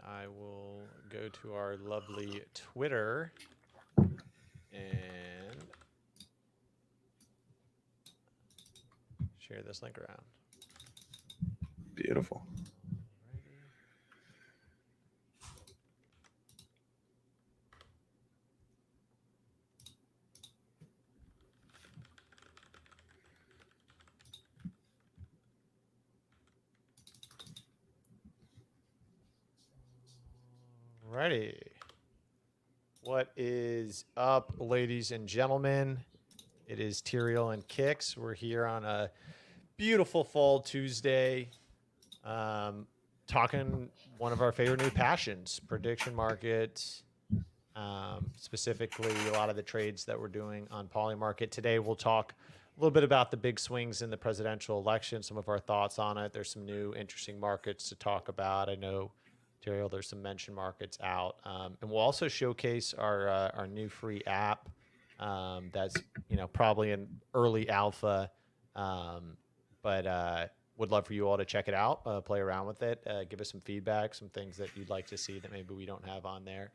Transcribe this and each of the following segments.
I will go to our lovely Twitter and share this link around. Beautiful. Alrighty. Alrighty. What is up, ladies and gentlemen? It is Tyrael and Kicks. We're here on a beautiful fall Tuesday, talking one of our favorite new passions, prediction markets, specifically a lot of the trades that we're doing on Polymarket. Today, we'll talk a little bit about the big swings in the presidential election, some of our thoughts on it. There's some new interesting markets to talk about. I know, Terrell, there's some mention markets out, and we'll also showcase our new free app that's probably in early alpha, but would love for you all to check it out, play around with it, give us some feedback, some things that you'd like to see that maybe we don't have on there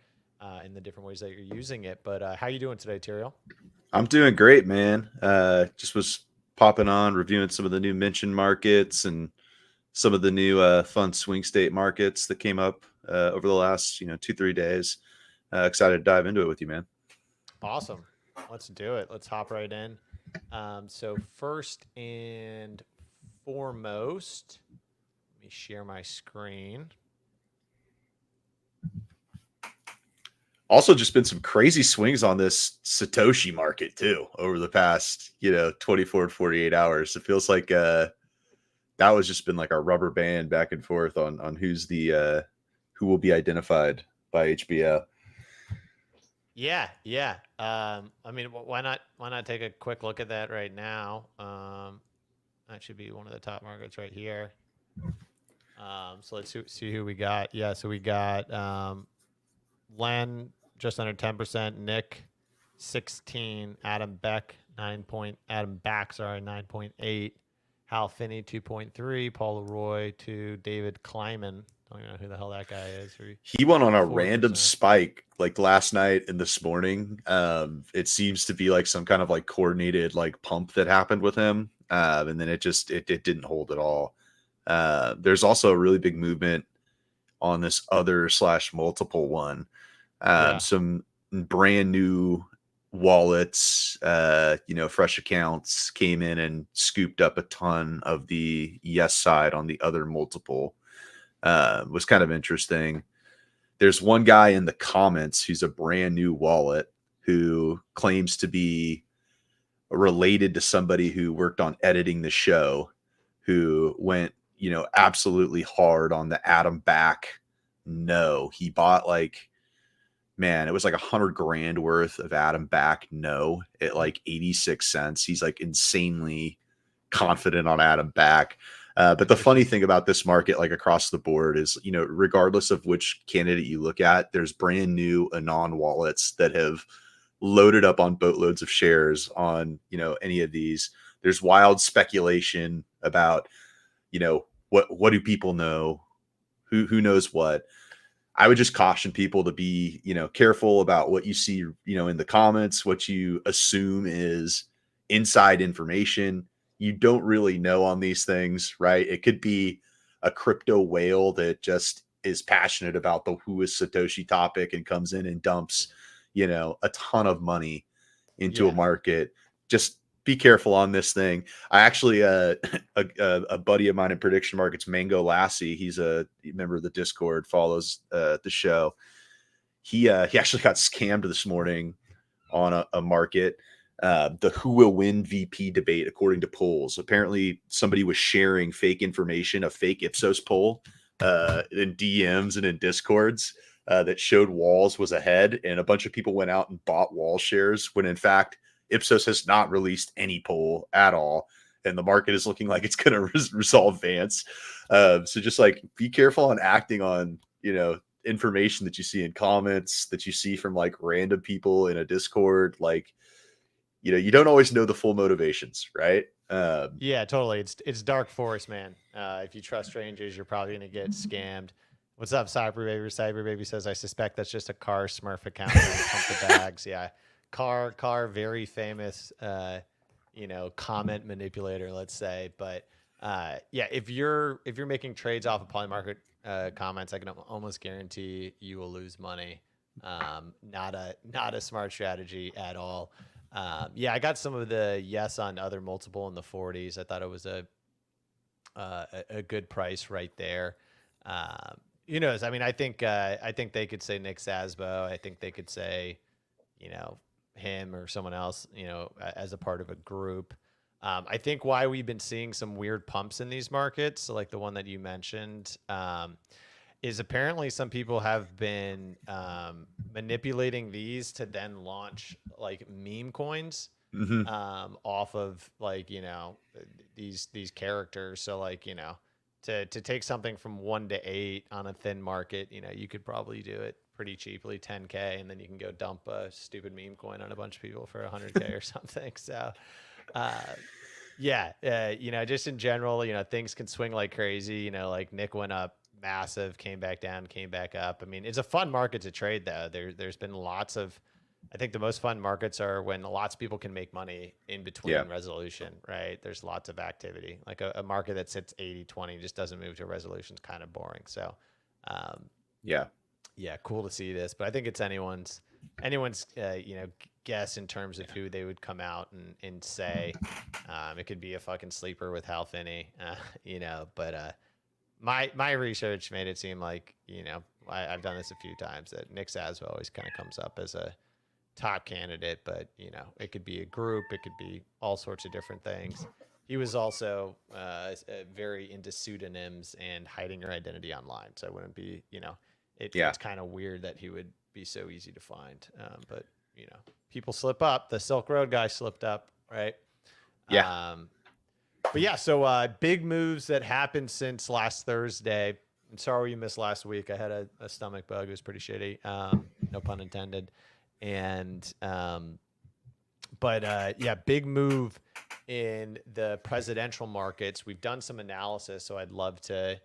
in the different ways that you're using it. But how you doing today, Tyrael? I'm doing great, man. Just was popping on, reviewing some of the new mention markets and some of the new fun swing state markets that came up over the last 2-3 days. Excited to dive into it with you, man. Awesome. Let's do it. Let's hop right in. So first and foremost, let me share my screen. Also, just been some crazy swings on this Satoshi market too over the past 24 to 48 hours. It feels like that was just been like a rubber band back and forth on who's the who will be identified by HBO. Yeah. I mean, why not take a quick look at that right now? That should be one of the top markets right here. So let's see who we got. Yeah, so we got Len just under 10%, Nick 16, Adam Beck 9 Back, sorry, 9.8, Hal Finney 2.3, Paul Leroy 2, David Kleiman. Don't even know who the hell that guy is. He went on a 4%. random spike like last night and this morning. It seems to be like some kind of like coordinated like pump that happened with him. And then it didn't hold at all. There's also a really big movement on this other / multiple one. Yeah. Some brand new wallets, fresh accounts came in and scooped up a ton of the yes side on the other multiple. Was kind of interesting. There's one guy in the comments who's a brand new wallet who claims to be related to somebody who worked on editing the show, who went, absolutely hard on the Adam Back. No, he bought it was like 100 grand worth of Adam Back. No, at like 86 cents. He's like insanely confident on Adam Back. But the funny thing about this market, like across the board, is, regardless of which candidate you look at, there's brand new Anon wallets that have loaded up on boatloads of shares on, any of these. There's wild speculation about, what do people know? Who knows what? I would just caution people to be, careful about what you see, in the comments, what you assume is inside information. You don't really know on these things, right? It could be a crypto whale that just is passionate about the who is Satoshi topic and comes in and dumps, a ton of money into a market. Just be careful on this thing. I actually, a buddy of mine in prediction markets, Mango Lassie, he's a member of the Discord, follows the show. He actually got scammed this morning on a market. The who will win VP debate, according to polls. Apparently, somebody was sharing fake information, a fake Ipsos poll in DMs and in Discords that showed Walls was ahead, and a bunch of people went out and bought Wall shares when, in fact, Ipsos has not released any poll at all, and the market is looking like it's going to resolve Vance. So just like be careful on acting on information that you see in comments, that you see from like random people in a Discord. Like you don't always know the full motivations, right? Yeah, totally. It's dark forest, man. If you trust strangers, you're probably going to get scammed. What's up, Cyber Baby? Cyber Baby says, I suspect that's just a car Smurf account trying to pump the bags. Yeah. Car, very famous, comment manipulator, let's say. But yeah, if you're making trades off of Polymarket comments, I can almost guarantee you will lose money. Not a smart strategy at all. Yeah, I got some of the yes on other multiple in the 40s. I thought it was a good price right there. Who knows? I mean, I think they could say Nick Sasbo. I think they could say, him or someone else, as a part of a group. I think why we've been seeing some weird pumps in these markets, so like the one that you mentioned, is apparently some people have been manipulating these to then launch like meme coins off of like, these characters. So like, to take something from 1 to 8 on a thin market, you could probably do it pretty cheaply, 10K, and then you can go dump a stupid meme coin on a bunch of people for 100K or something. So, just in general, things can swing like crazy. Like Nick went up massive, came back down, came back up. I mean, it's a fun market to trade though. There's been lots of, I think the most fun markets are when lots of people can make money in between resolution, right? There's lots of activity. Like a market that sits 80-20 just doesn't move to resolution is kind of boring. So, yeah, cool to see this, but I think it's anyone's guess in terms of who they would come out and say. It could be a fucking sleeper with Hal Finney, but my research made it seem like, I've done this a few times, that Nick Sasbo always kind of comes up as a top candidate, but it could be a group, it could be all sorts of different things. He was also very into pseudonyms and hiding your identity online, so it wouldn't be, it's kind of weird that he would be so easy to find. But people slip up. The Silk Road guy slipped up, right? Yeah. But yeah, so big moves that happened since last Thursday. I'm sorry you missed last week. I had a stomach bug. It was pretty shitty. No pun intended. And big move in the presidential markets. We've done some analysis, so I'd love to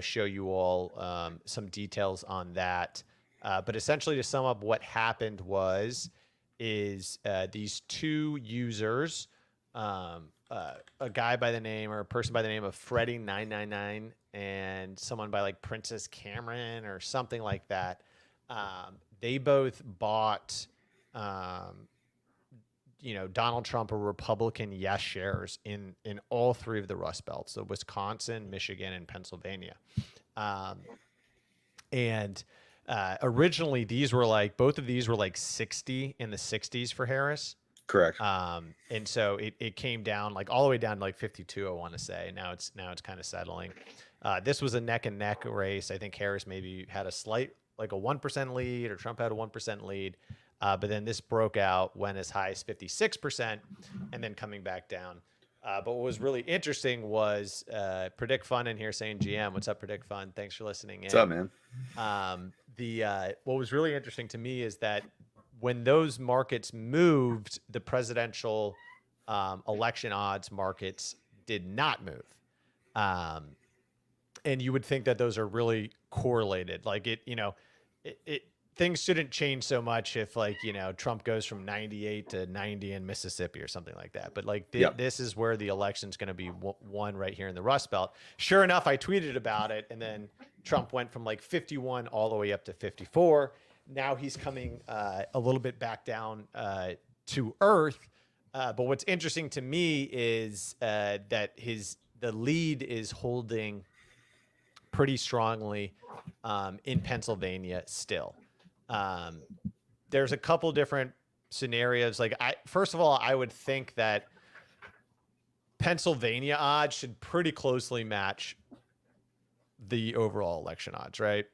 show you all some details on that. But essentially, to sum up, what happened is these two users, a guy by the name, or a person by the name of Freddy999 and someone by like Princess Cameron or something like that, they both bought Donald Trump or Republican yes shares in all three of the Rust Belts, so Wisconsin, Michigan, and Pennsylvania. Originally both of these were like 60 in the 60s for Harris. Correct. And so it came down like all the way down to like 52, I want to say. Now it's kind of settling. This was a neck and neck race. I think Harris maybe had a slight, like a 1% lead, or Trump had a 1% lead. But then this broke out, went as high as 56%, and then coming back down. But what was really interesting was Predict Fun in here saying GM. What's up, Predict Fun? Thanks for listening in. What's up, man? What was really interesting to me is that when those markets moved, the presidential election odds markets did not move. And you would think that those are really correlated. Like things shouldn't change so much if Trump goes from 98 to 90 in Mississippi or something like that. But this is where the election's going to be won, right here in the Rust Belt. Sure enough, I tweeted about it, and then Trump went from like 51 all the way up to 54. Now he's coming a little bit back down to earth. But what's interesting to me is that the lead is holding pretty strongly in Pennsylvania still. There's a couple different scenarios. First of all, I would think that Pennsylvania odds should pretty closely match the overall election odds, right?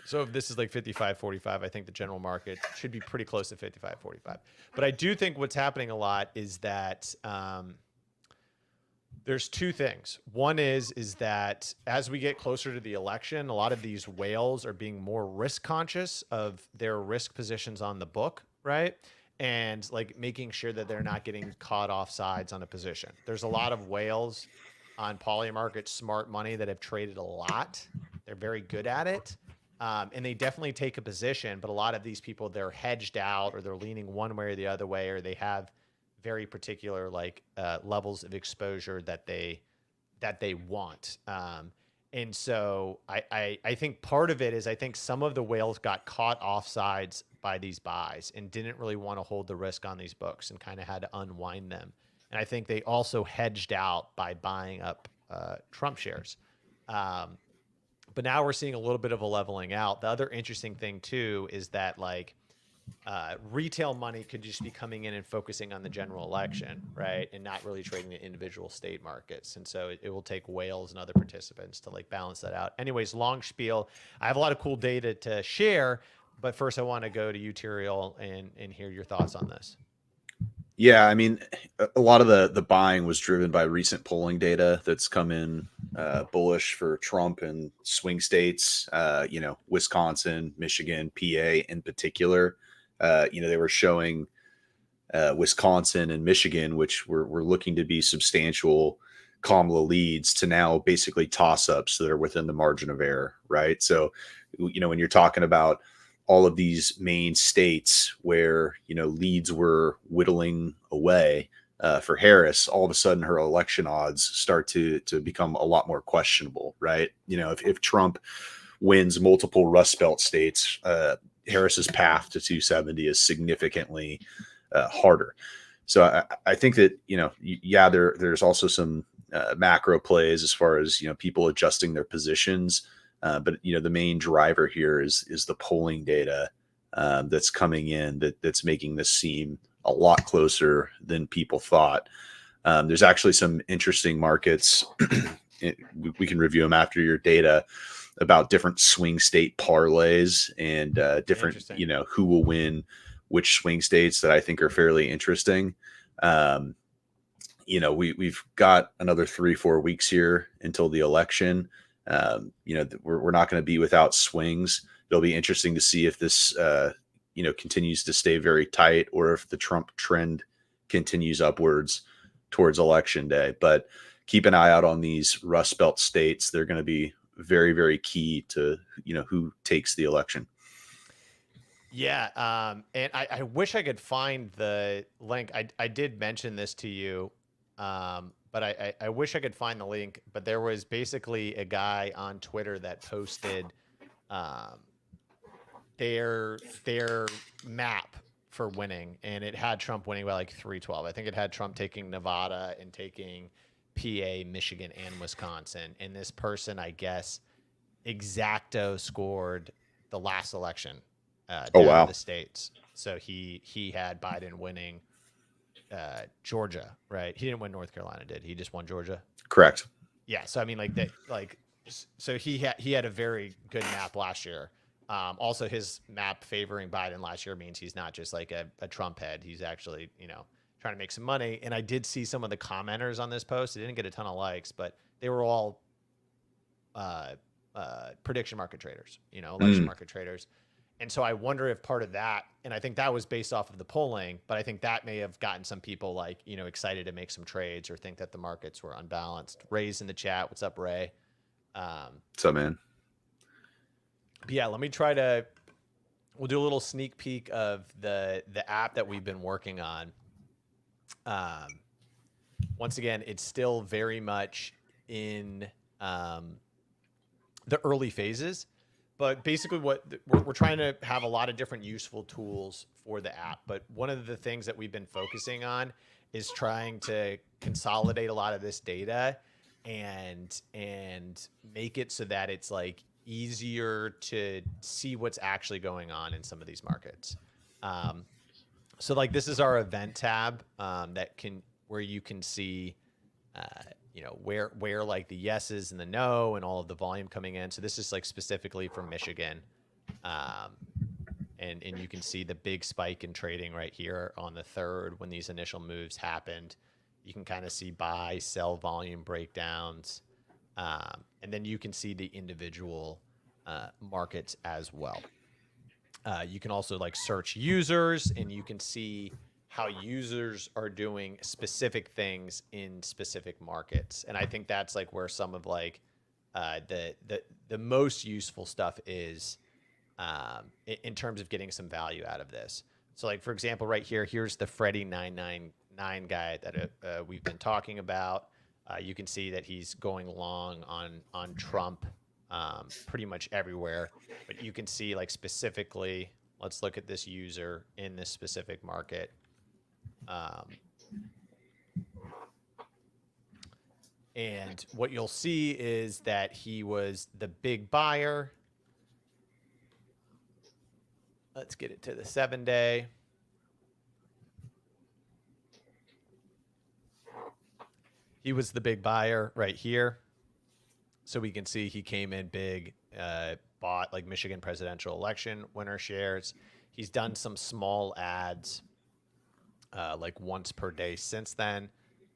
So if this is like 55-45, I think the general market should be pretty close to 55-45. But I do think what's happening a lot is that there's two things. One is that as we get closer to the election, a lot of these whales are being more risk conscious of their risk positions on the book, right? And like making sure that they're not getting caught off sides on a position. There's a lot of whales on Polymarket smart money that have traded a lot They're very good at it. And they definitely take a position, but a lot of these people, they're hedged out, or they're leaning one way or the other way, or they have very particular like levels of exposure that they want. And so I think part of it is, I think some of the whales got caught offsides by these buys and didn't really want to hold the risk on these books and kind of had to unwind them. And I think they also hedged out by buying up Trump shares. But now we're seeing a little bit of a leveling out. The other interesting thing too is that like retail money could just be coming in and focusing on the general election, right, and not really trading the individual state markets. And so it will take whales and other participants to like balance that out. Anyways, long spiel. I have a lot of cool data to share, but first I want to go to you, Tiriel, and hear your thoughts on this. Yeah, I mean, a lot of the buying was driven by recent polling data that's come in bullish for Trump and swing states. Wisconsin, Michigan, PA in particular. They were showing Wisconsin and Michigan, which were looking to be substantial Kamala leads, to now basically toss-ups that are within the margin of error, right? So, when you're talking about all of these main states where, leads were whittling away for Harris, all of a sudden her election odds start to become a lot more questionable, right? If Trump wins multiple Rust Belt states, Harris's path to 270 is significantly harder. So I think that, there's also some macro plays as far as, people adjusting their positions. But the main driver here is the polling data that's coming in that's making this seem a lot closer than people thought. There's actually some interesting markets. We can review them after your data, about different swing state parlays and different, who will win which swing states, that I think are fairly interesting. We've got another 3-4 weeks here until the election. We're not going to be without swings. It'll be interesting to see if this, continues to stay very tight, or if the Trump trend continues upwards towards election day. But keep an eye out on these Rust Belt states. They're going to be very, very key to, who takes the election. Yeah. And I wish I could find the link. I did mention this to you. But I wish I could find the link, but there was basically a guy on Twitter that posted their map for winning, and it had Trump winning by like 312. I think it had Trump taking Nevada and taking PA, Michigan, and Wisconsin. And this person, I guess, exacto scored the last election down in the states. So he had Biden winning Georgia, right? He didn't win North Carolina, did he? Just won Georgia. Correct. Yeah. So I mean, so he had a very good map last year. Also, his map favoring Biden last year means he's not just like a Trump head. He's actually, trying to make some money. And I did see some of the commenters on this post. It didn't get a ton of likes, but they were all prediction market traders, election market traders. And so I wonder if part of that, and I think that was based off of the polling, but I think that may have gotten some people like, excited to make some trades or think that the markets were unbalanced. Ray's in the chat. What's up, Ray? What's up, man? Yeah, we'll do a little sneak peek of the app that we've been working on. Once again, it's still very much in the early phases. But basically what we're trying to have a lot of different useful tools for the app. But one of the things that we've been focusing on is trying to consolidate a lot of this data and make it so that it's like easier to see what's actually going on in some of these markets. So like this is our event tab where you can see where like the yeses and the no and all of the volume coming in. So this is like specifically for Michigan. And you can see the big spike in trading right here on the 3rd when these initial moves happened. You can kind of see buy, sell volume breakdowns. And then you can see the individual markets as well. You can also like search users, and you can see how users are doing specific things in specific markets. And I think that's like where some of like the most useful stuff is in terms of getting some value out of this. So, like for example, right here, here's the Freddie 999 guy that we've been talking about. You can see that he's going long on Trump pretty much everywhere. But you can see, like specifically, let's look at this user in this specific market. And what you'll see is that he was the big buyer. Let's get it to the 7-day. He was the big buyer right here. So we can see he came in big, bought like Michigan presidential election winner shares. He's done some small ads like once per day since then,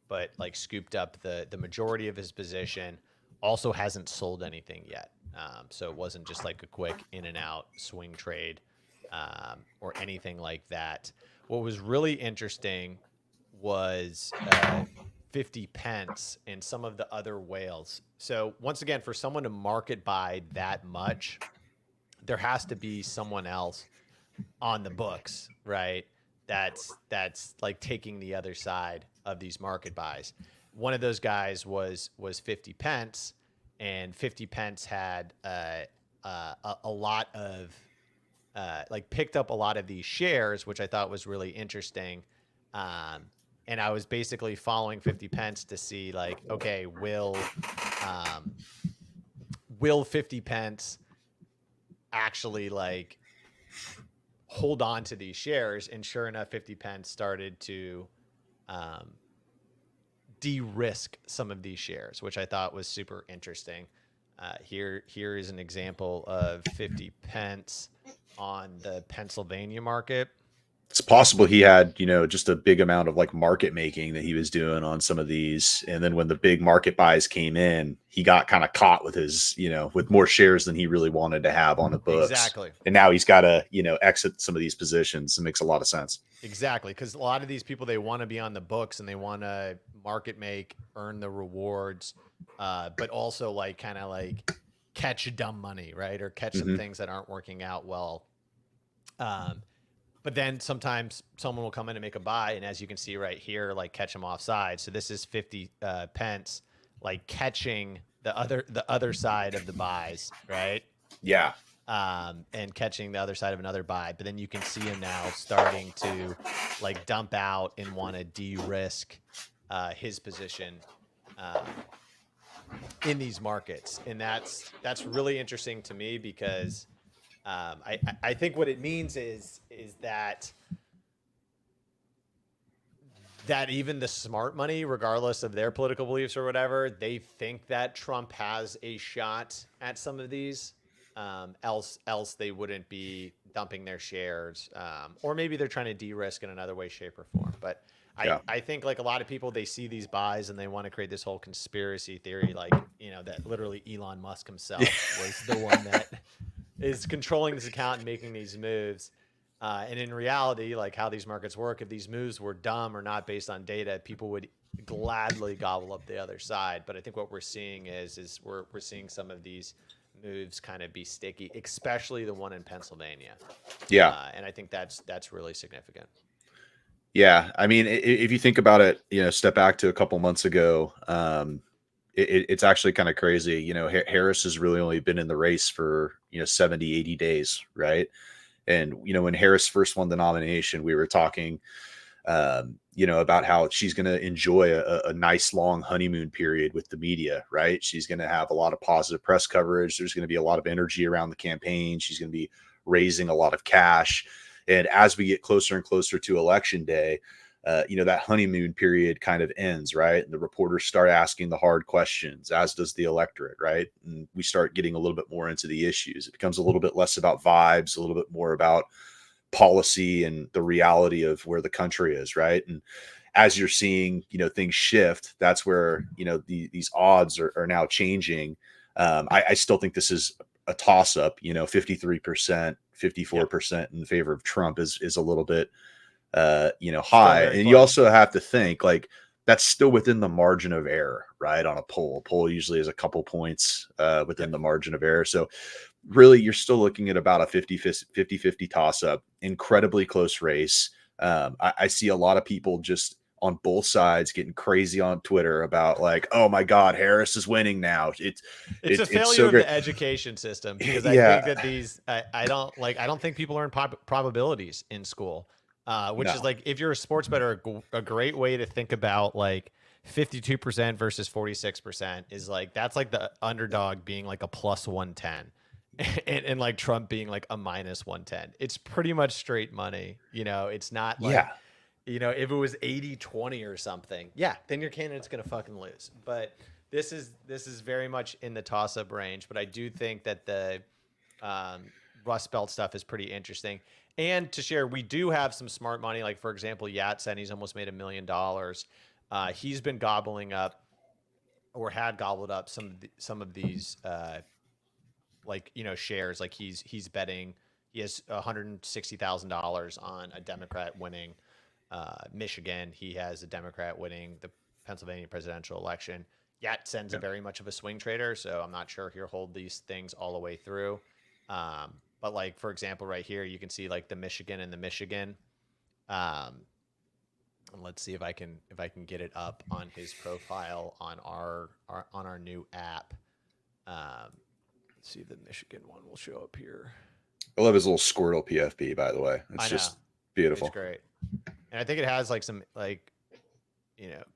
but like scooped up the majority of his position. Also hasn't sold anything yet. So it wasn't just like a quick in and out swing trade or anything like that. What was really interesting was 50 pence and some of the other whales. So once again, for someone to market buy that much, there has to be someone else on the books, right? That's like taking the other side of these market buys. One of those guys was 50 pence, and 50 pence had a lot of like picked up a lot of these shares, which I thought was really interesting. And I was basically following 50 pence to see like, okay, will 50 pence actually like hold on to these shares? And sure enough, 50 pence started to de-risk some of these shares, which I thought was super interesting. Here is an example of 50 pence on the Pennsylvania market. It's possible he had, just a big amount of like market making that he was doing on some of these. And then when the big market buys came in, he got kind of caught with his, with more shares than he really wanted to have on the books. Exactly. And now he's got to, exit some of these positions. It makes a lot of sense. Exactly. Because a lot of these people, they want to be on the books and they want to market make, earn the rewards, but also like kind of like catch dumb money, right? Or catch some things that aren't working out well. But then sometimes someone will come in and make a buy, and as you can see right here, like catch them offside. So this is 50 pence, like catching the other side of the buys, right? Yeah. And catching the other side of another buy. But then you can see him now starting to like dump out and want to de-risk his position in these markets, and that's really interesting to me because. I think what it means is that even the smart money, regardless of their political beliefs or whatever, they think that Trump has a shot at some of these. Else they wouldn't be dumping their shares, or maybe they're trying to de-risk in another way, shape, or form. But I think like a lot of people, they see these buys and they want to create this whole conspiracy theory, like that literally Elon Musk himself was the one that is controlling this account and making these moves. And in reality, like how these markets work, if these moves were dumb or not based on data, people would gladly gobble up the other side. But I think what we're seeing is we're seeing some of these moves kind of be sticky, especially the one in Pennsylvania. Yeah. And I think that's really significant. Yeah. I mean, if you think about it, step back to a couple months ago, it's actually kind of crazy. Harris has really only been in the race for, 70, 80 days. Right. And, when Harris first won the nomination, we were talking, about how she's going to enjoy a nice long honeymoon period with the media. Right. She's going to have a lot of positive press coverage. There's going to be a lot of energy around the campaign. She's going to be raising a lot of cash. And as we get closer and closer to election day, that honeymoon period kind of ends, right? And the reporters start asking the hard questions, as does the electorate, right? And we start getting a little bit more into the issues. It becomes a little bit less about vibes, a little bit more about policy and the reality of where the country is, right? And as you're seeing, things shift, that's where, these odds are now changing. I still think this is a toss-up, 53%, 54% in favor of Trump is a little bit high. And you also have to think like that's still within the margin of error, right? On a poll, usually is a couple points within the margin of error. So really, you're still looking at about a 50-50 toss up, incredibly close race. I see a lot of people just on both sides getting crazy on Twitter about like, oh my God, Harris is winning now. It's a It's failure so of great. the education system, because I Yeah, think that these I don't think people learn probabilities in school, which is no, like, if you're a sports bettor, a great way to think about like 52% versus 46% is like, that's like the underdog being like a plus 110. And like Trump being like a minus 110. It's pretty much straight money. It's not like, yeah, if it was 80-20 or something, yeah, then your candidate's going to fucking lose. But this is very much in the toss up range. But I do think that the Rust Belt stuff is pretty interesting. And to share, we do have some smart money. Like, for example, Yatsen, he's almost made $1 million. He's been gobbling up, or had gobbled up, some of these shares. Like, he's betting. He has $160,000 on a Democrat winning Michigan. He has a Democrat winning the Pennsylvania presidential election. Yatsen's a very much of a swing trader, so I'm not sure he'll hold these things all the way through. But like, for example, right here, you can see like the Michigan and the Michigan. And let's see if I can get it up on his profile on our new app. Let's see if the Michigan one will show up here. I love his little Squirtle PFP, by the way. It's I know. just beautiful. It's great. And I think it has like some like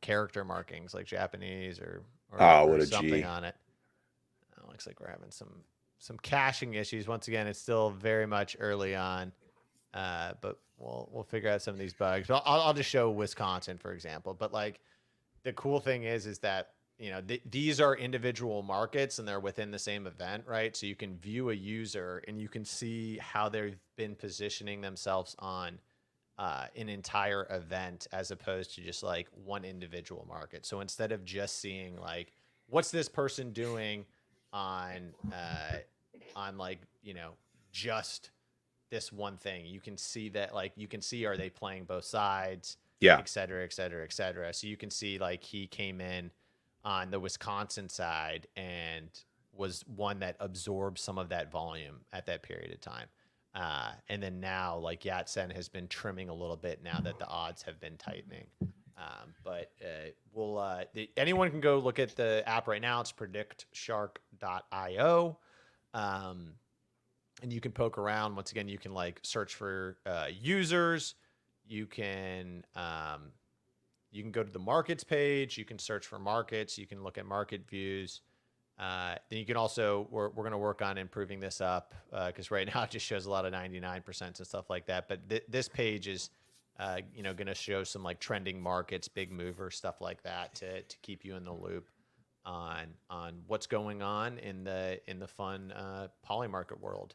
character markings like Japanese or what a something G. on it. Looks like we're having some caching issues. Once again, it's still very much early on, but we'll figure out some of these bugs. But I'll just show Wisconsin, for example. But like, the cool thing is that these are individual markets and they're within the same event, right? So you can view a user and you can see how they've been positioning themselves on an entire event, as opposed to just like one individual market. So instead of just seeing like, what's this person doing on like, just this one thing, you can see that, like, you can see, are they playing both sides, Yeah. et cetera, et cetera, et cetera. So you can see like he came in on the Wisconsin side and was one that absorbed some of that volume at that period of time. And then now, like, Yatsen has been trimming a little bit now that the odds have been tightening. But anyone can go look at the app right now. It's predictshark.io. And you can poke around. Once again, you can like search for users. You can go to the markets page. You can search for markets. You can look at market views. Then you can also, we're going to work on improving this up because right now it just shows a lot of 99% and stuff like that. But this page is, going to show some like trending markets, big mover, stuff like that to keep you in the loop on what's going on in the fun poly market world.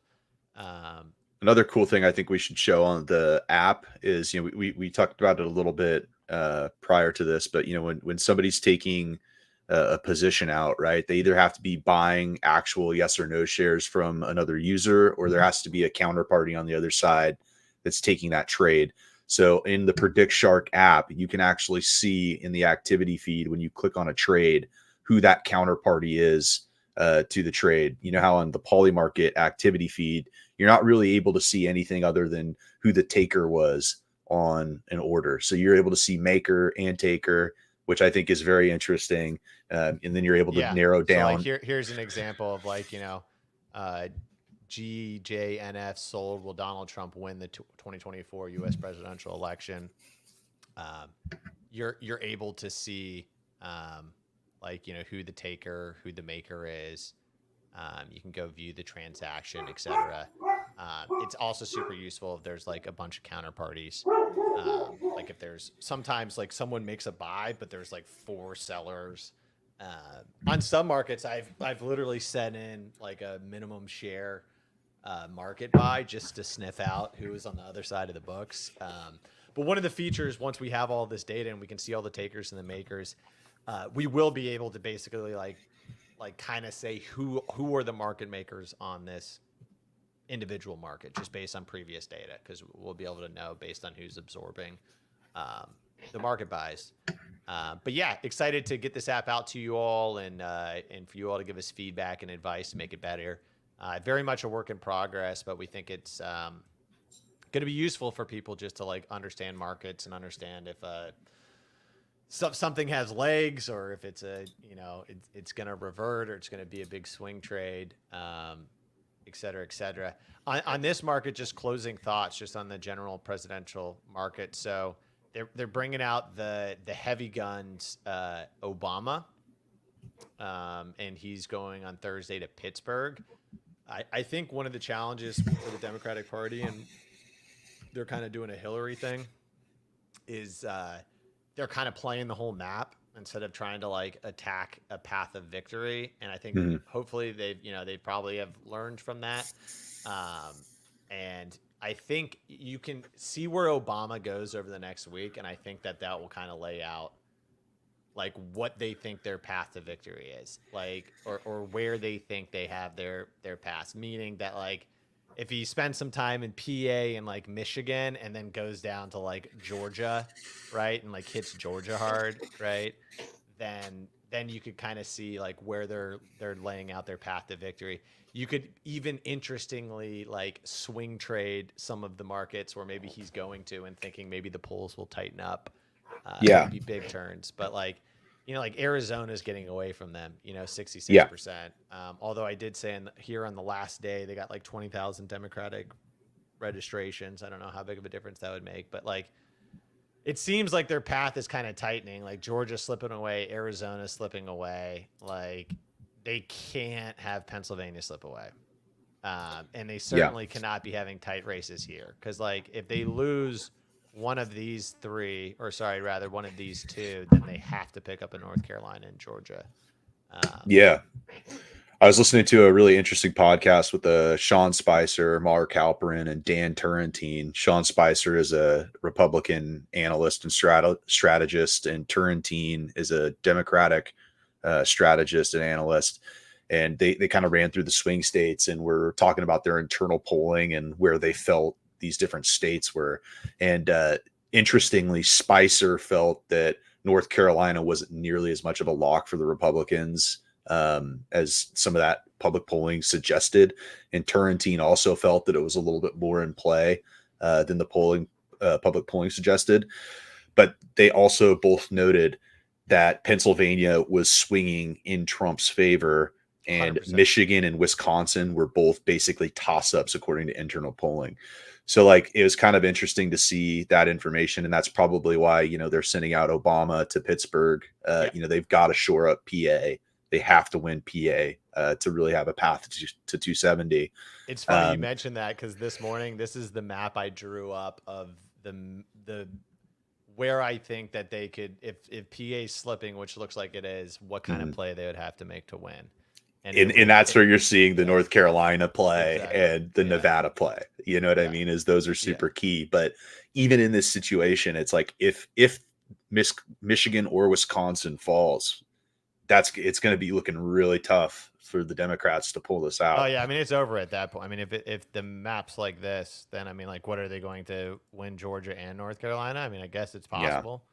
Another cool thing I think we should show on the app is, we talked about it a little bit prior to this, but when somebody's taking a position out, right, they either have to be buying actual yes or no shares from another user, or there has to be a counterparty on the other side that's taking that trade. So in the Predict Shark app, you can actually see in the activity feed when you click on a trade who that counterparty is to the trade. You know how on the Poly Market activity feed, you're not really able to see anything other than who the taker was on an order. So you're able to see maker and taker, which I think is very interesting. And then you're able to narrow down. So like here's an example of like, GJNF sold, will Donald Trump win the 2024 U.S. presidential election? You're able to see like, who the taker, who the maker is. You can go view the transaction, etc. It's also super useful if there's like a bunch of counterparties. Like if there's sometimes like someone makes a buy, but there's like 4 sellers. On some markets, I've literally set in like a minimum share market buy just to sniff out who is on the other side of the books. But one of the features, once we have all this data and we can see all the takers and the makers, we will be able to basically like kind of say who are the market makers on this individual market just based on previous data, because we'll be able to know based on who's absorbing the market buys. But yeah, excited to get this app out to you all and for you all to give us feedback and advice to make it better. Very much a work in progress, but we think it's going to be useful for people just to like understand markets and understand if something has legs or if it's it's going to revert or it's going to be a big swing trade, et cetera, et cetera. On this market, just closing thoughts, just on the general presidential market. So they're bringing out the heavy guns, Obama, and he's going on Thursday to Pittsburgh. I think one of the challenges for the Democratic Party, and they're kind of doing a Hillary thing, is they're kind of playing the whole map instead of trying to like attack a path of victory. And I think hopefully they probably have learned from that. And I think you can see where Obama goes over the next week. And I think that will kind of lay out like what they think their path to victory is, like, or where they think they have their path, meaning that like, if he spends some time in PA and like Michigan and then goes down to like Georgia, right, and like hits Georgia hard, right, then you could kind of see like where they're laying out their path to victory. You could even interestingly like swing trade some of the markets where maybe he's going to and thinking maybe the polls will tighten up. Maybe big turns, but like, like Arizona's getting away from them, 66%. Although I did say here on the last day, they got like 20,000 Democratic registrations. I don't know how big of a difference that would make, but like, it seems like their path is kind of tightening, like Georgia slipping away, Arizona slipping away. Like they can't have Pennsylvania slip away. And they certainly cannot be having tight races here. Cause like if they lose one of these three, or sorry, rather one of these two, then they have to pick up in North Carolina and Georgia. I was listening to a really interesting podcast with Sean Spicer, Mark Halperin, and Dan Turrentine. Sean Spicer is a Republican analyst and strategist, and Turrentine is a Democratic strategist and analyst. And they kind of ran through the swing states and were talking about their internal polling and where they felt these different states were. And interestingly, Spicer felt that North Carolina wasn't nearly as much of a lock for the Republicans as some of that public polling suggested. And Turrentine also felt that it was a little bit more in play than the public polling suggested. But they also both noted that Pennsylvania was swinging in Trump's favor, and 100%. Michigan and Wisconsin were both basically toss-ups according to internal polling. So like, it was kind of interesting to see that information. And that's probably why, they're sending out Obama to Pittsburgh. They've got to shore up PA. They have to win PA to really have a path to 270. It's funny you mentioned that, because this morning, this is the map I drew up of the where I think that they could, if PA slipping, which looks like it is, what kind of play they would have to make to win. And that's where you're seeing the North Carolina play and the Nevada play. You know what I mean? Is those are super key. But even in this situation, it's like if Michigan or Wisconsin falls, it's going to be looking really tough for the Democrats to pull this out. Oh yeah, I mean, it's over at that point. I mean, if the map's like this, then I mean, like, what are they going to win Georgia and North Carolina? I mean, I guess it's possible.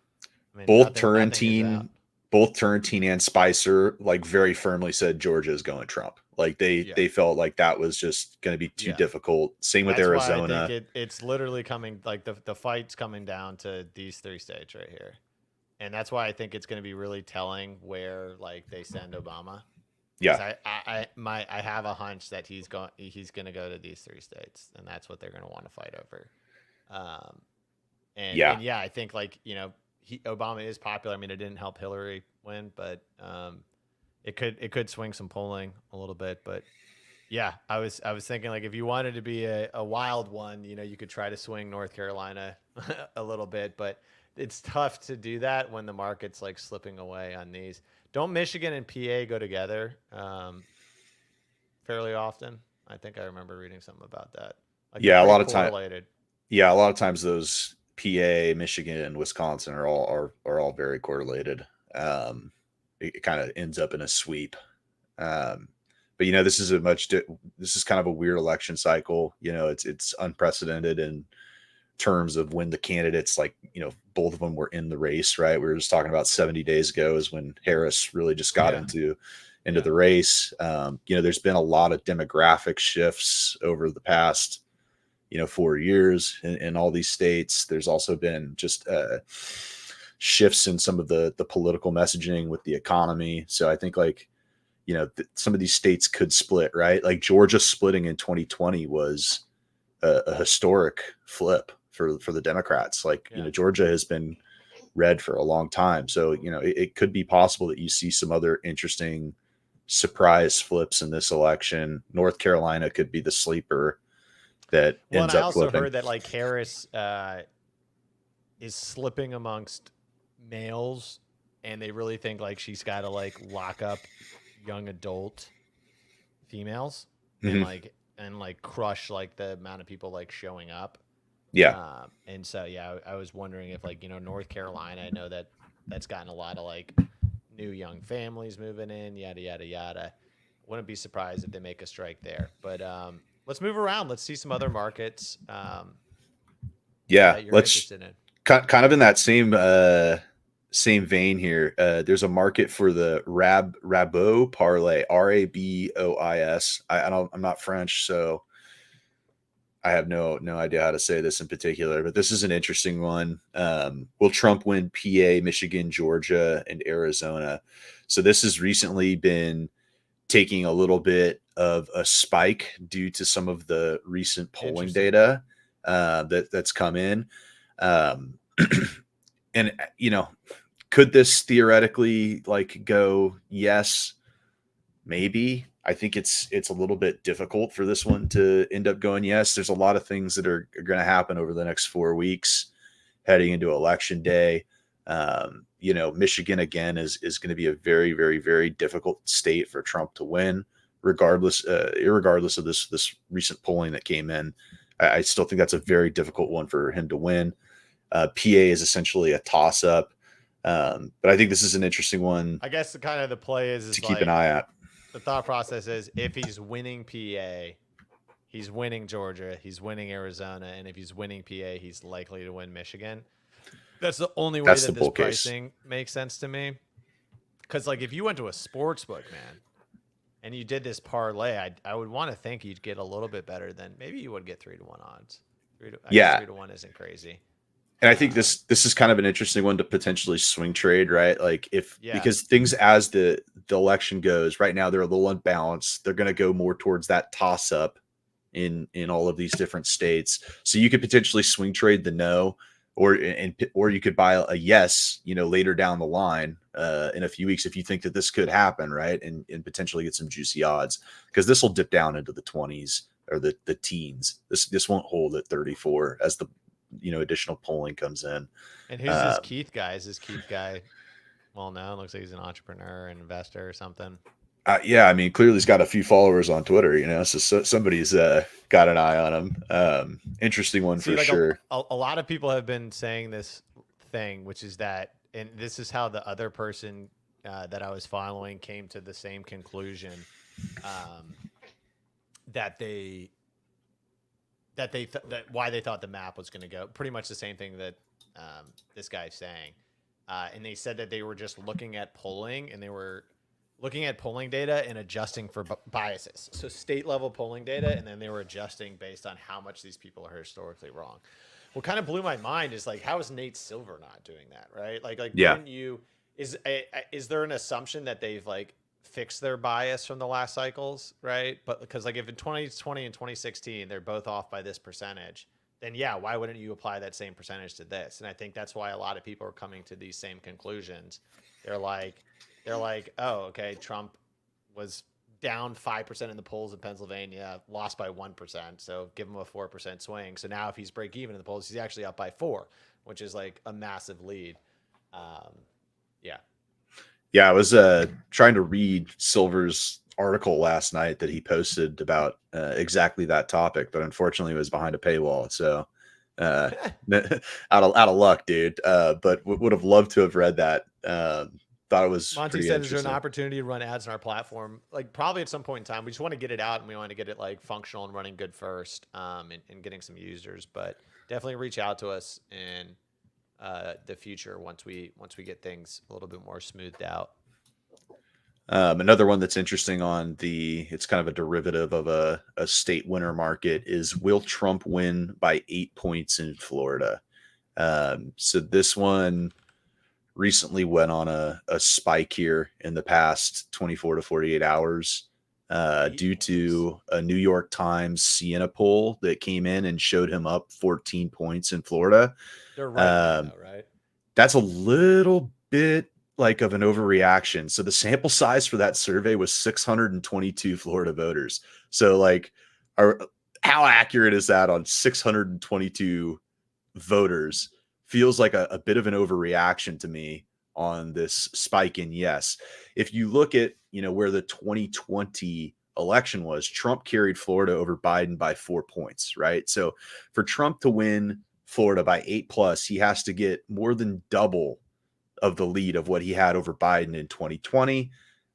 I mean, both Turrentine and Spicer like very firmly said Georgia is going Trump. Like they felt like that was just going to be too difficult. Same with Arizona. Why I think it's literally coming, like the fight's coming down to these three states right here. And that's why I think it's going to be really telling where like they send Obama. Yeah. I have a hunch that he's going to go to these three states, and that's what they're going to want to fight over. And I think like, Obama is popular. I mean, it didn't help Hillary win, but it could swing some polling a little bit. But yeah, I was thinking like if you wanted to be a wild one, you could try to swing North Carolina a little bit, but it's tough to do that when the market's like slipping away on these. Don't Michigan and PA go together fairly often? I think I remember reading something about that. Like a lot of times. Yeah, a lot of times those PA, Michigan, and Wisconsin are all very correlated. It kind of ends up in a sweep. But this is kind of a weird election cycle. It's unprecedented in terms of when the candidates, like, both of them were in the race, right? We were just talking about 70 days ago is when Harris really just got into the race. There's been a lot of demographic shifts over the past 4 years in all these states. There's also been just shifts in some of the political messaging with the economy. So I think, like, some of these states could split, right? Like Georgia splitting in 2020 was a historic flip for the Democrats. Like, Georgia has been red for a long time. So, it could be possible that you see some other interesting surprise flips in this election. North Carolina could be the sleeper that ends and I up also flipping. heard that, like, Harris is slipping amongst males, and they really think, like, she's got to, like, lock up young adult females and like crush, like, the amount of people, like, showing up. And so I was wondering if, like, North Carolina, I know that's gotten a lot of, like, new young families moving in, yada yada yada. Wouldn't be surprised if they make a strike there. But let's move around. Let's see some other markets that you're interested in. Kind of in that same vein here. There's a market for the Rabois parlay, Rabois. I'm not French, so I have no idea how to say this in particular, but this is an interesting one. Will Trump win PA, Michigan, Georgia, and Arizona? So this has recently been taking a little bit of a spike due to some of the recent polling data that's come in. And, could this theoretically, like, go yes, maybe? I think it's a little bit difficult for this one to end up going yes. There's a lot of things that are going to happen over the next 4 weeks heading into election day. Michigan, again, is going to be a very, very, very difficult state for Trump to win, irregardless of this recent polling that came in. I still think that's a very difficult one for him to win. PA is essentially a toss-up. But I think this is an interesting one. I guess the play is to keep an eye at. The thought process is, if he's winning PA, he's winning Georgia, he's winning Arizona, and if he's winning PA, he's likely to win Michigan. That's the only way that this pricing makes sense to me. Because, like, if you went to a sports book, man, and you did this parlay, I would want to think you'd get a little bit better than maybe you would get 3-1 odds. 3-1 isn't crazy. And I think this is kind of an interesting one to potentially swing trade, right? Like, because things, as the election goes right now, they're a little unbalanced. They're going to go more towards that toss up in all of these different states. So you could potentially swing trade the no, or you could buy a yes, later down the line in a few weeks, if you think that this could happen, right? And potentially get some juicy odds, because this will dip down into the 20s or the teens. This won't hold at 34 as the additional polling comes in. And who's this Keith guy? Is this Keith guy well known? Looks like he's an entrepreneur and investor or something. I mean, clearly he's got a few followers on Twitter, so somebody's got an eye on him. Interesting one for sure. A lot of people have been saying this thing, which is that, and this is how the other person that I was following came to the same conclusion, that why they thought the map was going to go pretty much the same thing that this guy's saying. And they said that they were just looking at polling, and they were looking at polling data and adjusting for biases. So state level polling data, and then they were adjusting based on how much these people are historically wrong. What kind of blew my mind is, like, how is Nate Silver not doing that, right? Wouldn't you, is there an assumption that they've, like, fixed their bias from the last cycles, right? But because, like, if in 2020 and 2016 they're both off by this percentage, then why wouldn't you apply that same percentage to this? And I think that's why a lot of people are coming to these same conclusions. They're like, oh, okay, Trump was down 5% in the polls in Pennsylvania, lost by 1%, so give him a 4% swing. So now if he's break even in the polls, he's actually up by 4, which is, like, a massive lead. I was trying to read Silver's article last night that he posted about exactly that topic, but unfortunately it was behind a paywall. So out of luck, dude. But would have loved to have read that. thought it was Monty pretty said, "Is there an interesting. opportunity to run ads on our platform? Like probably at some point in time. We just want to get it out and we want to get it like functional and running good first, and getting some users. But definitely reach out to us in the future once we get things a little bit more smoothed out." Another one that's interesting it's kind of a derivative of a state winner market is, will Trump win by 8 points in Florida? So this one recently went on a spike here in the past 24 to 48 hours due to a New York Times Siena poll that came in and showed him up 14 points in Florida. They're right, though, right? That's a little bit like of an overreaction. So the sample size for that survey was 622 Florida voters. So like, how accurate is that on 622 voters? Feels like a bit of an overreaction to me on this spike in yes. If you look at, where the 2020 election was, Trump carried Florida over Biden by 4 points, right? So for Trump to win Florida by 8+, he has to get more than double of the lead of what he had over Biden in 2020.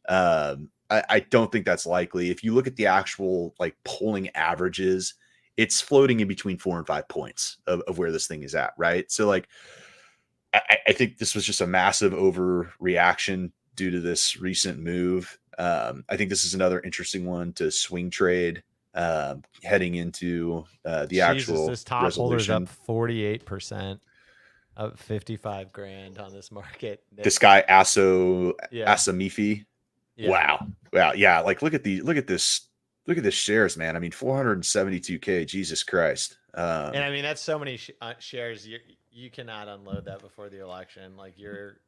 I don't think that's likely. If you look at the actual like polling averages, it's floating in between 4 and 5 points of where this thing is at, right? So like, I think this was just a massive overreaction due to this recent move. I think this is another interesting one to swing trade heading into the actual this top holder's resolution. up 48%. Up 55 grand on this market. This guy Asamifi. Yeah. Wow. Yeah. Like look at this shares, man. I mean, 472K. Jesus Christ. And I mean, that's so many shares. You cannot unload that before the election. Like you're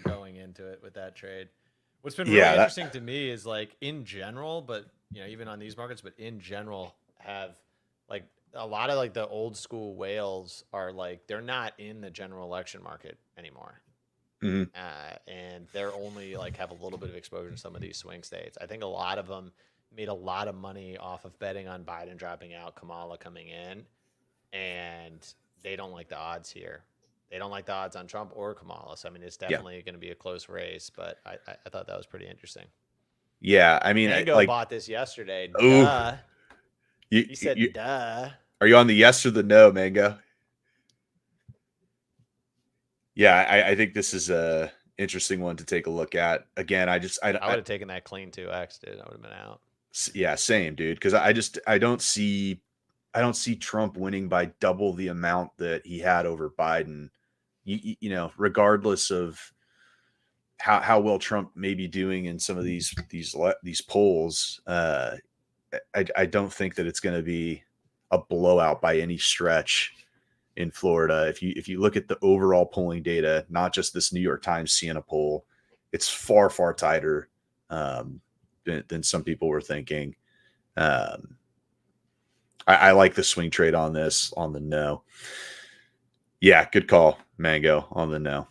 going into it with that trade. What's been really interesting to me is like in general, but even on these markets, but in general have like a lot of like the old school whales are like, they're not in the general election market anymore. Mm-hmm. And they're only like have a little bit of exposure to some of these swing states. I think a lot of them made a lot of money off of betting on Biden dropping out, Kamala coming in, and they don't like the odds here. They don't like the odds on Trump or Kamala. So, I mean, it's definitely going to be a close race, but I thought that was pretty interesting. Yeah. I mean, Mango bought this yesterday. Ooh. Duh. He said, duh. Are you on the yes or the no, Mango? Yeah, I think this is a interesting one to take a look at. Again, I would have taken that clean 2x, dude. I would have been out. Yeah, same, dude. Because I don't see Trump winning by double the amount that he had over Biden. Regardless of how well Trump may be doing in some of these polls, I don't think that it's going to be a blowout by any stretch in Florida. If you look at the overall polling data, not just this New York Times Siena poll, it's far tighter than some people were thinking. I like the swing trade on this, on the no. Yeah, good call, Mango, on the no.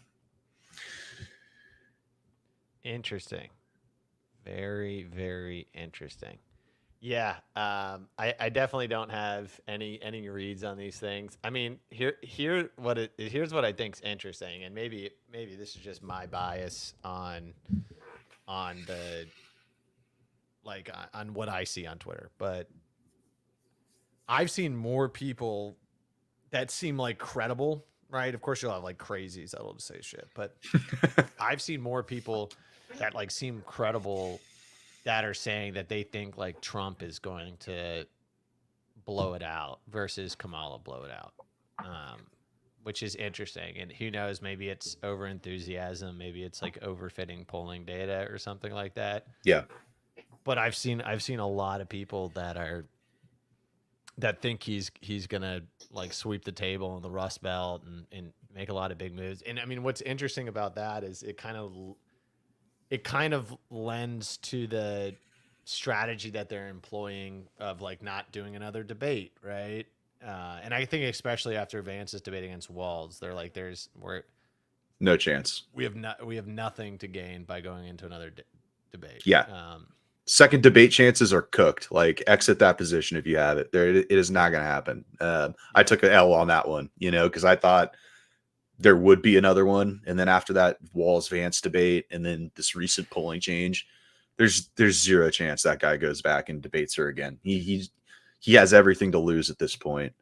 Interesting. Very, very interesting. Yeah, I definitely don't have any reads on these things. I mean, here's what I think's interesting, and maybe this is just my bias on the on what I see on Twitter, but I've seen more people that seem like credible, right? Of course, you'll have like crazies that'll just say shit, but I've seen more people that like seem credible that are saying that they think like Trump is going to blow it out versus Kamala blow it out, which is interesting. And who knows, maybe it's over enthusiasm, maybe it's like overfitting polling data or something like that. Yeah. But I've seen a lot of people that think he's gonna like sweep the table in the Rust Belt and make a lot of big moves. And I mean, what's interesting about that is it kind of lends to the strategy that they're employing of like not doing another debate, right? And I think especially after Vance is debating against Walz, they're like, we're no chance. We have nothing to gain by going into another debate. Yeah. Second debate chances are cooked. Like exit that position if you have it. It is not going to happen. I took an L on that one, because I thought there would be another one, and then after that Walz Vance debate, and then this recent polling change, there's zero chance that guy goes back and debates her again. He has everything to lose at this point,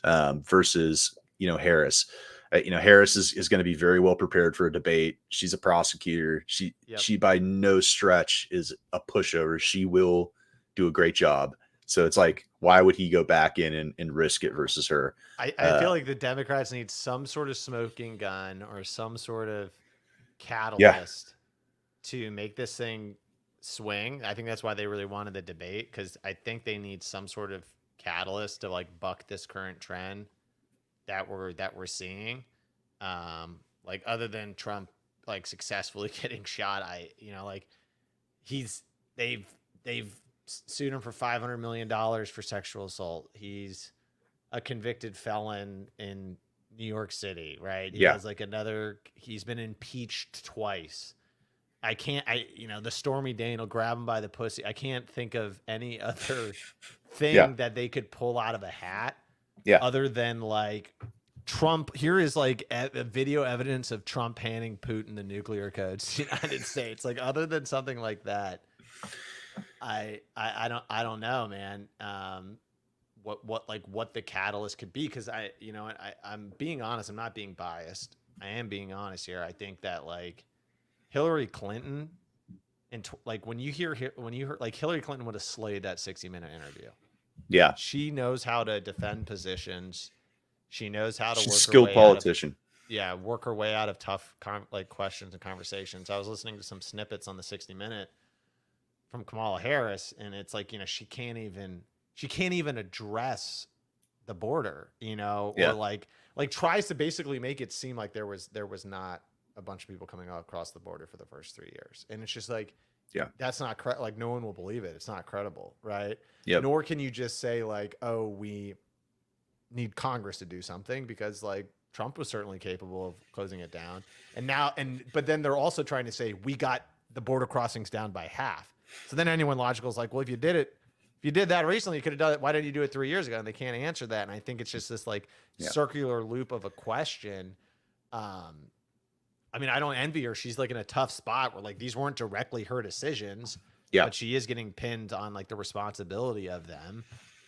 versus Harris. Harris is going to be very well prepared for a debate. She's a prosecutor. She by no stretch is a pushover. She will do a great job. So it's like, why would he go back in and risk it versus her? I feel like the Democrats need some sort of smoking gun or some sort of catalyst to make this thing swing. I think that's why they really wanted the debate, because I think they need some sort of catalyst to like buck this current trend that we're seeing. Like other than Trump like successfully getting shot, they've sued him for $500 million for sexual assault. He's a convicted felon in New York City, right? He has like he's been impeached twice. The Stormy Daniels will grab him by the pussy. I can't think of any other thing that they could pull out of a hat other than like Trump. Here is like a video evidence of Trump handing Putin the nuclear codes to the United States. Like other than something like that, I don't know, man. What the catalyst could be, because I'm being honest. I'm not being biased. I am being honest here. I think that like Hillary Clinton and when you hear like Hillary Clinton would have slayed that 60-minute interview. Yeah, she knows how to defend positions. She knows how to she's work a skilled politician. Work her way out of tough questions and conversations. I was listening to some snippets on the 60-minute from Kamala Harris, and it's like, she can't even address the border, or like tries to basically make it seem like there was not a bunch of people coming across the border for the first 3 years. And it's just like, that's not like no one will believe it. It's not credible. Right. Yep. Nor can you just say like, oh, we need Congress to do something, because like Trump was certainly capable of closing it down. But then they're also trying to say we got the border crossings down by half. So then anyone logical is like, well, if you did that recently, you could have done it. Why didn't you do it 3 years ago? And they can't answer that. And I think it's just this like circular loop of a question. I mean, I don't envy her. She's like in a tough spot where like these weren't directly her decisions, but she is getting pinned on like the responsibility of them.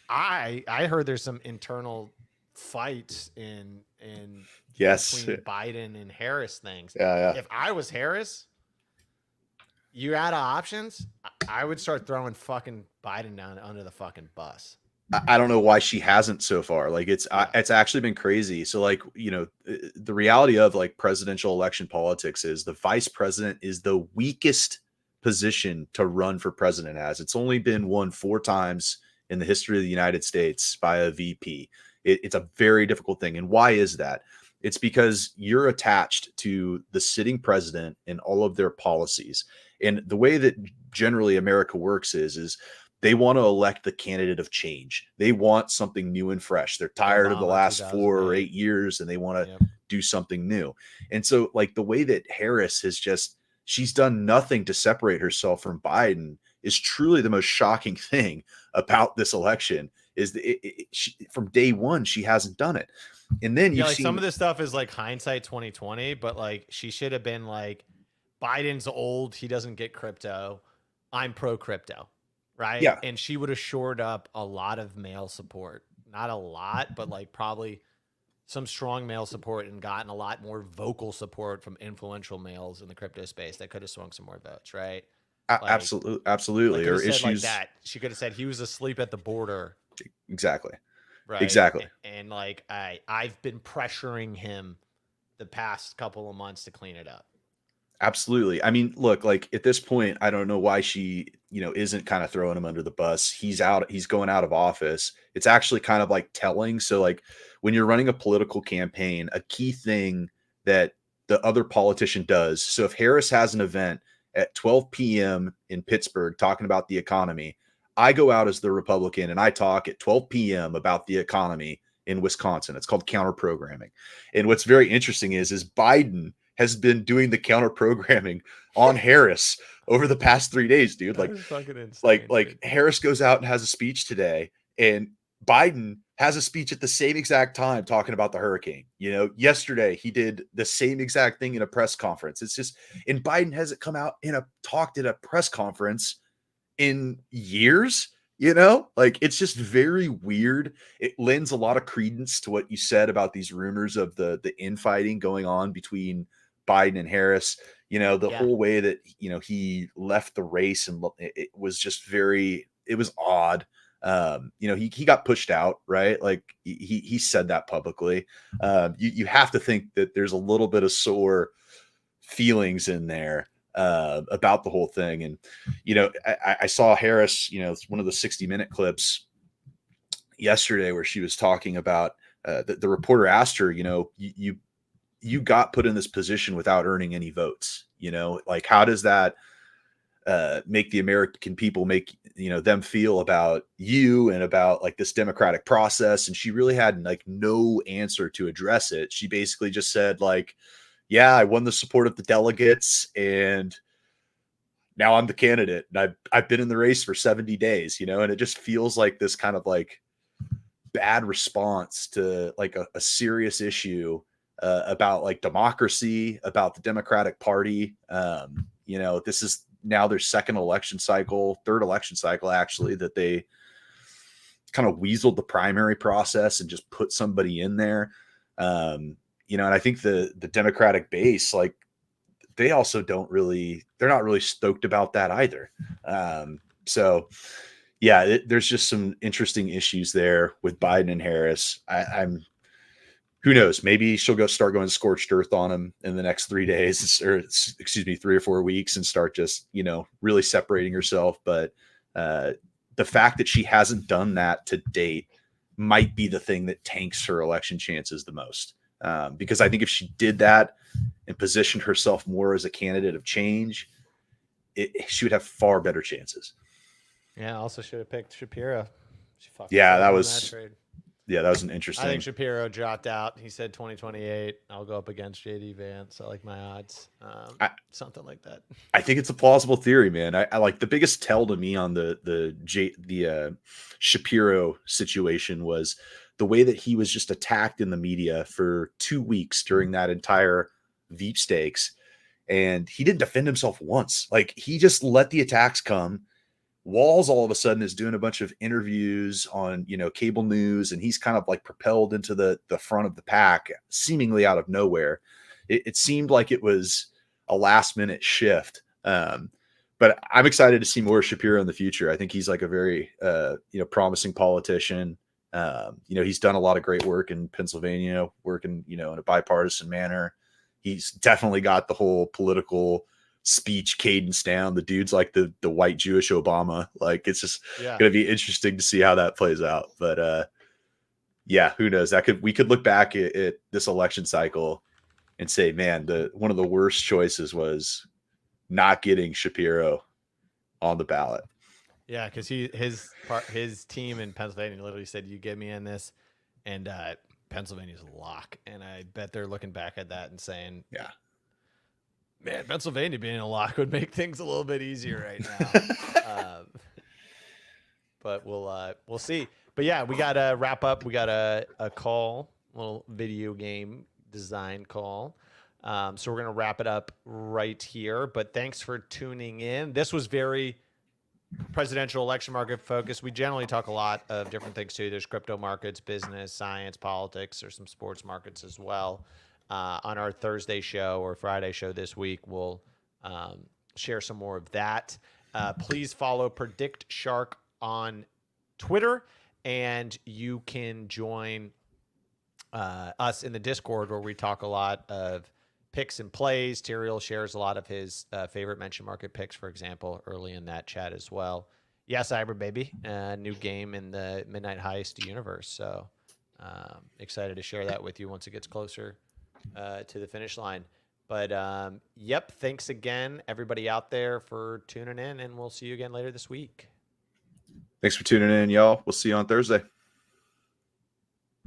I heard there's some internal fights in between Biden and Harris things. Yeah. If I was Harris, you're out of options, I would start throwing fucking Biden down under the fucking bus. I don't know why she hasn't so far. Like it's actually been crazy. So like, the reality of like presidential election politics is the vice president is the weakest position to run for president as. It's only been won 4 times in the history of the United States by a VP. It's a very difficult thing. And why is that? It's because you're attached to the sitting president and all of their policies. And the way that generally America works is they want to elect the candidate of change. They want something new and fresh. They're tired of the last 4 or 8 years, and they want to do something new. And so like the way that Harris she's done nothing to separate herself from Biden is truly the most shocking thing about this election is from day one, she hasn't done it. And then you've seen some of this stuff is like hindsight 2020, but like she should have been like, Biden's old. He doesn't get crypto. I'm pro crypto. Right. Yeah. And she would have shored up a lot of male support, not a lot, but like probably some strong male support, and gotten a lot more vocal support from influential males in the crypto space that could have swung some more votes. Right. Like, absolutely. Like or issues like that. She could have said he was asleep at the border. Exactly. Right. Exactly. And like, I've been pressuring him the past couple of months to clean it up. Absolutely. I mean, look, like at this point, I don't know why she, isn't kind of throwing him under the bus. He's going out of office. It's actually kind of like telling. So like when you're running a political campaign, a key thing that the other politician does. So if Harris has an event at 12 p.m. in Pittsburgh talking about the economy, I go out as the Republican and I talk at 12 p.m. about the economy in Wisconsin. It's called counter programming. And what's very interesting is Biden has been doing the counter programming on Harris over the past 3 days, dude. Like, fucking insane, like Harris goes out and has a speech today, and Biden has a speech at the same exact time talking about the hurricane. Yesterday he did the same exact thing in a press conference. It's just, and Biden hasn't come out talked at a press conference in years. Like, it's just very weird. It lends a lot of credence to what you said about these rumors of the infighting going on between Biden and Harris. The whole way that he left the race, and it was just it was odd. He got pushed out, right? Like, he said that publicly. You have to think that there's a little bit of sore feelings in there about the whole thing. And I saw Harris, one of the 60-minute clips yesterday where she was talking about the reporter asked her, you got put in this position without earning any votes. Like, how does that make the American people make them feel about you and about like this democratic process? And she really had like no answer to address it. She basically just said, like, yeah, I won the support of the delegates, and now I'm the candidate. And I've been in the race for 70 days, and it just feels like this kind of like bad response to like a serious issue about like democracy, about the Democratic Party. This is now their third election cycle, actually, that they kind of weaseled the primary process and just put somebody in there. And I think the Democratic base, like, they also they're not really stoked about that either. So yeah, there's just some interesting issues there with Biden and Harris. Who knows? Maybe she'll start going scorched earth on him in the next 3 days, or 3 or 4 weeks, and start just, really separating herself. But the fact that she hasn't done that to date might be the thing that tanks her election chances the most. Because I think if she did that and positioned herself more as a candidate of change, she would have far better chances. Yeah, also should have picked Shapiro. That was an interesting. I think Shapiro dropped out. He said 2028. I'll go up against JD Vance. I like my odds. Something like that. I think it's a plausible theory, man. I like the biggest tell to me on the Shapiro situation was the way that he was just attacked in the media for 2 weeks during that entire Veep stakes. And he didn't defend himself once. Like, he just let the attacks come. Walz all of a sudden is doing a bunch of interviews on, cable news, and he's kind of like propelled into the front of the pack, seemingly out of nowhere. It seemed like it was a last minute shift. But I'm excited to see more Shapiro in the future. I think he's like a very, promising politician. He's done a lot of great work in Pennsylvania, working, in a bipartisan manner. He's definitely got the whole political speech cadence down. The dude's like the white Jewish Obama. Like, it's just going to be interesting to see how that plays out. But who knows? We could look back at this election cycle and say, man, one of the worst choices was not getting Shapiro on the ballot. Yeah, because his team in Pennsylvania literally said, "You get me in this," and Pennsylvania's a lock. And I bet they're looking back at that and saying, "Yeah, man, Pennsylvania being a lock would make things a little bit easier right now." But we'll see. But yeah, we got to wrap up. We got a call, little video game design call. So we're gonna wrap it up right here. But thanks for tuning in. This was very presidential election market focus. We generally talk a lot of different things too. There's crypto markets, business, science, politics. There's some sports markets as well. On our Thursday show or Friday show this week, we'll share some more of that. Please follow Predict Shark on Twitter, and you can join us in the Discord where we talk a lot of picks and plays. Tyriel shares a lot of his favorite mention market picks, for example, early in that chat as well. Yeah, Cyber Baby, new game in the Midnight Heist universe. So excited to share that with you once it gets closer to the finish line. But thanks again, everybody out there, for tuning in, and we'll see you again later this week. Thanks for tuning in, y'all. We'll see you on Thursday.